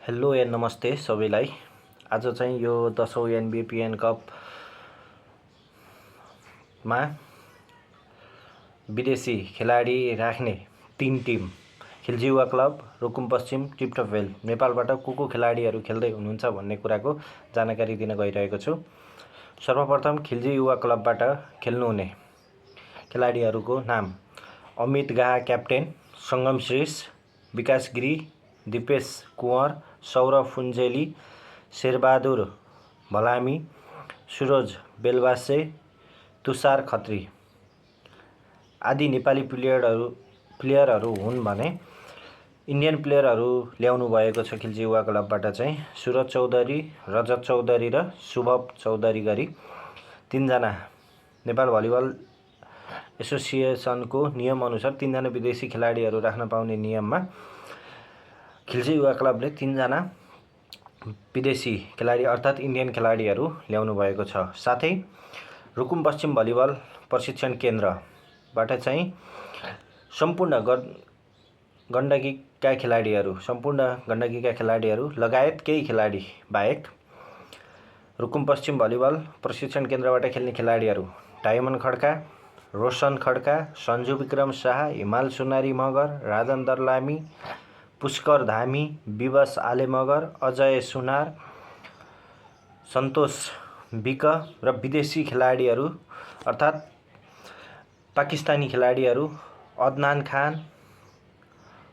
Hello and नमस्ते सबैलाई। आज चाहिँ यो 10औं एनबिपिएन कपमा विदेशी खेलाडी राख्ने 3 टिम खिल्जी युवा क्लब, रुकुम पश्चिम, टिपटप भेल नेपालबाट को खेलाडीहरू खेल्दै हुनुहुन्छ भन्ने कुराको जानकारी दिन गइरहेको छु। सर्वप्रथम खिल्जी युवा क्लबबाट खेल्नुहुने खेलाडीहरूको नाम: अमित गाहा क्याप्टेन, सङ्गम श्रेष, विकास गिरी, दिपेश कुँवर, सौरभ फुन्जेली, शेरबहादुर भलामी, सुरज बेलबासे, तुषार खत्री आदि नेपाली प्लेयरहरू हुन् भने इन्डियन प्लेयरहरू ल्याउनु भएको छ खिल्जी युवा क्लबबाट चाहिँ सुरज चौधरी, रजत चौधरी र शुभव चौधरी गरी 3 जना। नेपाल भलिबल एसोसिएसनको नियमअनुसार 3 जना विदेशी खेलाडीहरू राख्न पाउने नियममा खिल्जी युवा क्लबले 3 जना विदेशी खेलाडी अर्थात् इन्डियन खेलाडीहरू ल्याउनु भएको छ। साथै रुकुम पश्चिम भलिबल प्रशिक्षण केन्द्रबाट चाहिँ सम्पूर्ण गण्डकीका खेलाडीहरू लगायत केही खेलाडी बाहेक रुकुम पश्चिम भलिबल प्रशिक्षण केन्द्रबाट खेल्ने खेलाडीहरू: डायमन्ड खड्का, रोशन खड्का, सञ्जु विक्रम शाह, हिमाल सुनारी मगर, राजन दर्लामी, पुष्कर धामी, विवश आले मगर, अजय सुनार, सन्तोष विक र विदेशी खेलाडीहरू अर्थात् पाकिस्तानी खेलाडीहरू अदनान खान,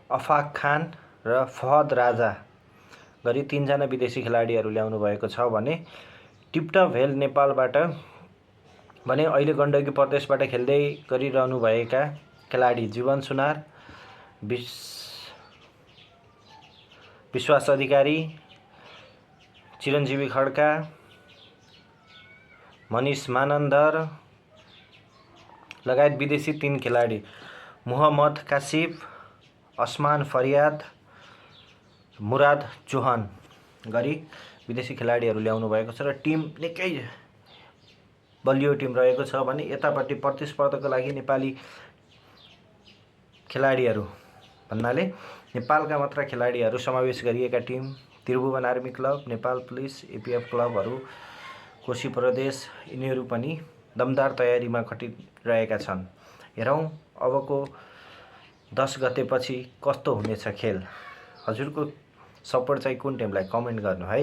अफाक खान र फहद राजा गरी 3 जना विदेशी खेलाडीहरू ल्याउनु भएको छ भने टिपटप भेल नेपालबाट भने अहिले गण्डकी प्रदेशबाट खेल्दै गरिरहनु भएका खेलाडी जीवन सुनार, विश्वास अधिकारी, चिरञ्जीवी खड्का, मनिष मानन्दर लगायत विदेशी 3 खेलाडी मुहम्मद कासिफ, असमान फरियाद, मुराद चौहान गरी विदेशी खेलाडीहरू ल्याउनु भएको छ र टिम निकै बलियो टिम रहेको छ भने यतापट्टि प्रतिस्पर्धाको लागि नेपाली खेलाडीहरू भन्नाले नेपालका मात्र खेलाडीहरू समावेश गरिएका team Tribhuvan army club, Nepal police, APF क्लबहरू, कोशी प्रदेश यिनीहरू पनि दमदार तयारीमा खटिरहेका छन्। हेरौँ अबको 10 गतेपछि कस्तो हुनेछ खेल। हजुरको सपोर्ट चाहिँ कुन टिमलाई कमेन्ट गर्नु है।